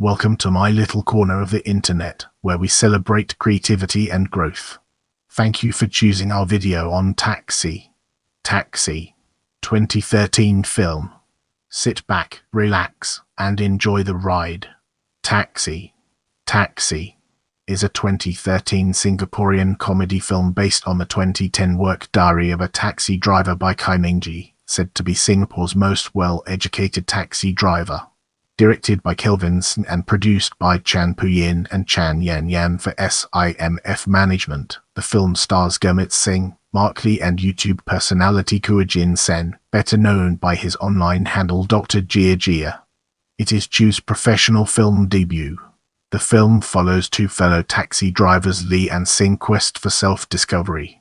Welcome to my little corner of the internet, where we celebrate creativity and growth. Thank you for choosing our video on Taxi. Taxi, 2013 film. Sit back, relax, and enjoy the ride. Taxi. Taxi is a 2013 Singaporean comedy film based on the 2010 work diary of a taxi driver by Cai Mingjie, said to be Singapore's most well-educated taxi driver. Directed by Kelvin Sng and produced by Chan Puyin and Chan Yan for SIMF Management, the film stars Gurmit Singh, Mark Lee and YouTube personality Chua Jin Sen, better known by his online handle Dr. Jia Jia. It is Chu's professional film debut. The film follows two fellow taxi drivers Lee and Singh quest for self-discovery.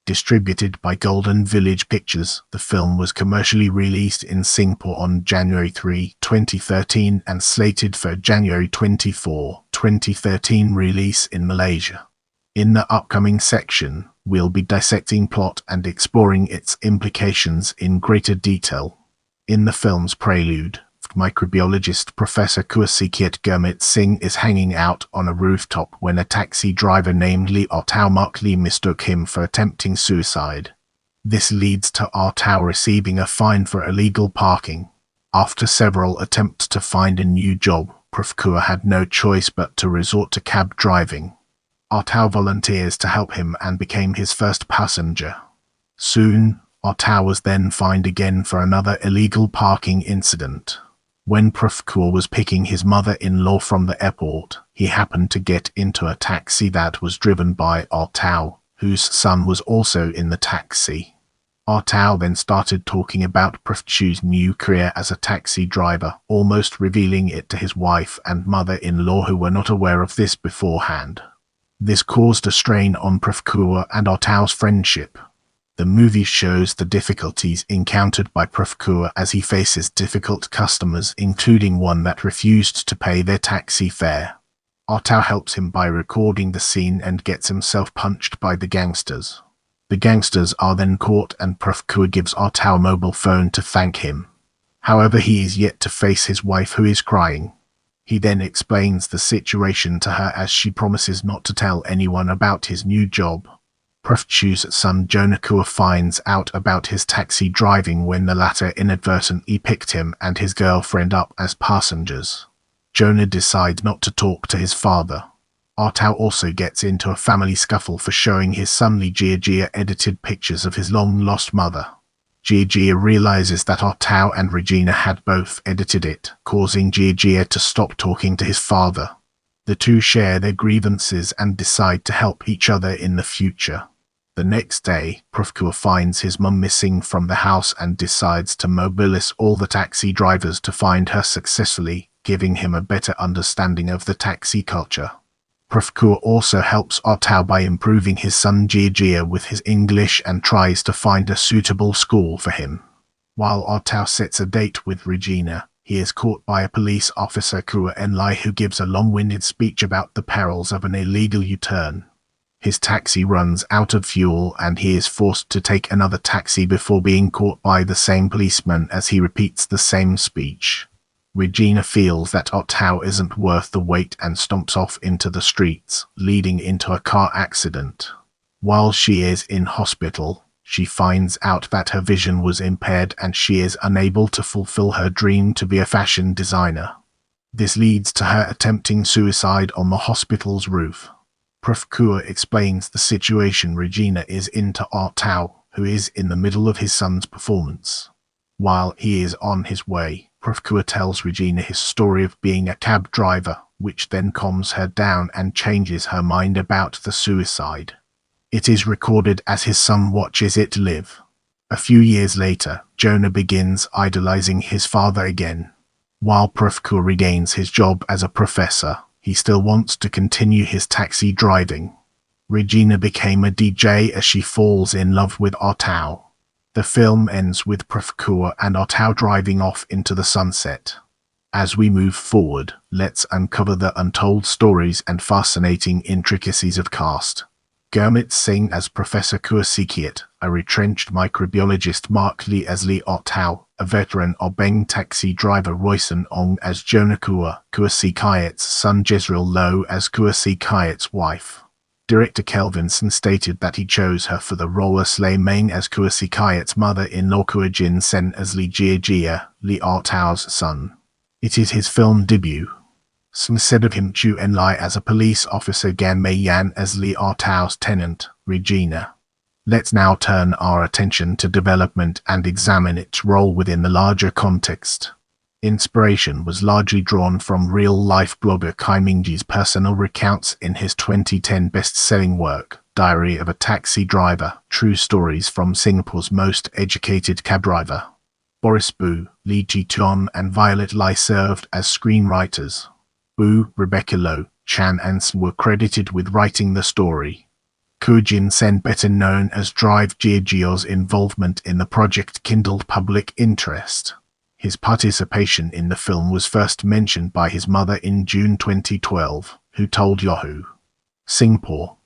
Distributed by Golden Village Pictures, the film was commercially released in Singapore on January 3, 2013 and slated for January 24, 2013 release in Malaysia. In the upcoming section, we'll be dissecting plot and exploring its implications in greater detail. In the film's prelude, microbiologist Professor Gurmit Singh is hanging out on a rooftop when a taxi driver named Mark Lee mistook him for attempting suicide. This leads to receiving a fine for illegal parking. After several attempts to find a new job, Prof. had no choice but to resort to cab driving. Volunteers to help him and became his first passenger. Soon, was then fined again for another illegal parking incident. When Prof. was picking his mother-in-law from the airport, he happened to get into a taxi that was driven by whose son was also in the taxi. Then started talking about Prof. Chu's new career as a taxi driver, almost revealing it to his wife and mother-in-law who were not aware of this beforehand. This caused a strain on Prof. and Tau's friendship. The movie shows the difficulties encountered by Prof. as he faces difficult customers, including one that refused to pay their taxi fare. Tau helps him by recording the scene and gets himself punched by the gangsters. The gangsters are then caught and Prof. gives Tau a mobile phone to thank him. However, he is yet to face his wife who is crying. He then explains the situation to her as she promises not to tell anyone about his new job. Prof. Chu's son Jonah finds out about his taxi driving when the latter inadvertently picked him and his girlfriend up as passengers. Jonah decides not to talk to his father. Tau also gets into a family scuffle for showing his son Jia Jia edited pictures of his long-lost mother. Jia Jia realizes that Tau and Regina had both edited it, causing Jia Jia to stop talking to his father. The two share their grievances and decide to help each other in the future. The next day, Prof. finds his mum missing from the house and decides to mobilize all the taxi drivers to find her successfully, giving him a better understanding of the taxi culture. Prof. also helps Tau by improving his son Jia Jia with his English and tries to find a suitable school for him. While Tau sets a date with Regina, he is caught by a police officer who gives a long-winded speech about the perils of an illegal U-turn. His taxi runs out of fuel and he is forced to take another taxi before being caught by the same policeman as he repeats the same speech. Regina feels that Tau isn't worth the wait and stomps off into the streets, leading into a car accident. While she is in hospital, she finds out that her vision was impaired and she is unable to fulfill her dream to be a fashion designer. This leads to her attempting suicide on the hospital's roof. Prof. explains the situation Regina is in to Tau, who is in the middle of his son's performance. While he is on his way, Prof. tells Regina his story of being a cab driver, which then calms her down and changes her mind about the suicide. It is recorded as his son watches it live. A few years later, Jonah begins idolizing his father again. While Prof. regains his job as a professor, he still wants to continue his taxi driving. Regina became a DJ as she falls in love with Tau. The film ends with Prof. and Tau driving off into the sunset. As we move forward, let's uncover the untold stories and fascinating intricacies of cast. Gurmit Singh as Professor Kua Sikiat, a retrenched microbiologist. Mark Lee as Lee Ottau, a veteran. Obeng taxi driver. Royson Ong as Jonah Kua Sikiat's son. Jezreel Low as Kua Sikiat's wife. Director Kelvin Sng stated that he chose her for the role. Slay Main as Kua Sikiat's mother-in-law. Chua Jin Sen as Lee Jia Jia, Lee Ottau's son. It is his film debut. Sng said of him: Chu En-lai as a police officer, Gan Mei Yan as Lee Ottau's tenant, Regina. Let's now turn our attention to development and examine its role within the larger context. Inspiration was largely drawn from real-life blogger Cai Mingjie's personal recounts in his 2010 best-selling work, Diary of a Taxi Driver, True Stories from Singapore's Most Educated Cab Driver. Boris Bu, Lee Ji-tuan and Violet Lai served as screenwriters. Bu, Rebecca Low, Chan and Sng were credited with writing the story. Chua Jin Sen, better known as Drive Jia Jia's involvement in the project kindled public interest. His participation in the film was first mentioned by his mother in June 2012, who told Yahoo! Singapore.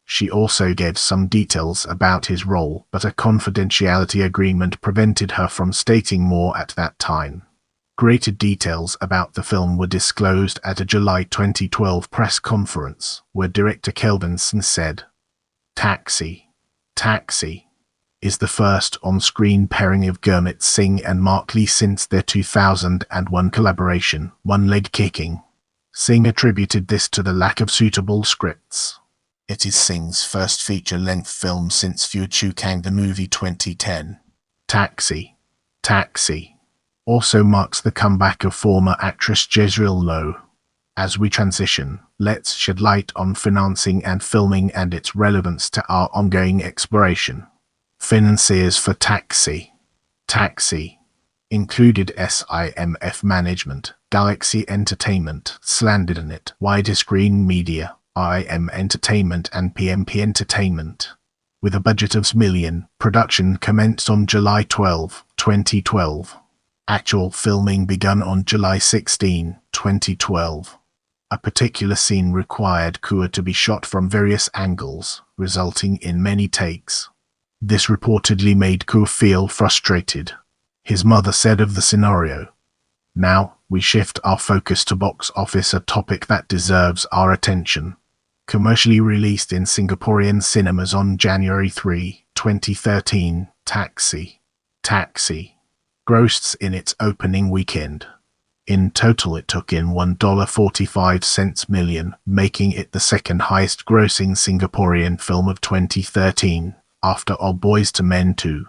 She also gave some details about his role, but a confidentiality agreement prevented her from stating more at that time. Greater details about the film were disclosed at a July 2012 press conference, where director Kelvin Sng said, Taxi is the first on-screen pairing of Gurmit Singh and Mark Lee since their 2001 collaboration, One Leg Kicking. Singh attributed this to the lack of suitable scripts. It is Singh's first feature-length film since Fu Chu Kang the Movie 2010. Taxi also marks the comeback of former actress Jezreel Low. As we transition, let's shed light on financing and filming and its relevance to our ongoing exploration. Financiers for Taxi included SIMF Management, Galaxy Entertainment, Slandernet, Widescreen Media, IM Entertainment and PMP Entertainment. With a budget of million, production commenced on July 12, 2012. Actual filming began on July 16, 2012. A particular scene required Kua to be shot from various angles, resulting in many takes. This reportedly made Kua feel frustrated. His mother said of the scenario, "Now, we shift our focus to box office, a topic that deserves our attention." Commercially released in Singaporean cinemas on January 3, 2013, Taxi grossed in its opening weekend. In total, it took in $1.45 million, making it the second highest grossing Singaporean film of 2013, after Old Boys to Men 2.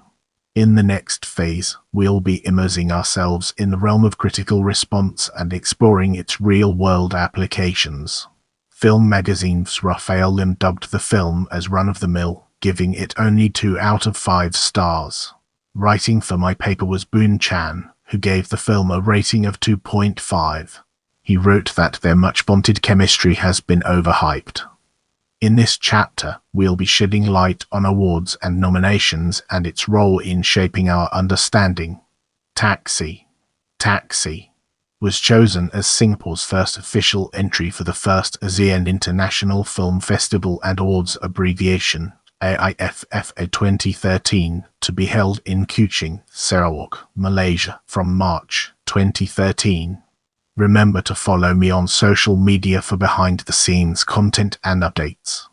In the next phase, we'll be immersing ourselves in the realm of critical response and exploring its real-world applications. Film magazine's Raphael Lim dubbed the film as run-of-the-mill, giving it only 2 out of 5 stars. Writing for my paper was Boon Chan, who gave the film a rating of 2.5. He wrote that their much-vaunted chemistry has been overhyped. In this chapter, we'll be shedding light on awards and nominations and its role in shaping our understanding. Taxi was chosen as Singapore's first official entry for the first ASEAN International Film Festival and Awards abbreviation, AIFFA 2013, to be held in Kuching, Sarawak, Malaysia, from March 2013. Remember to follow me on social media for behind-the-scenes content and updates.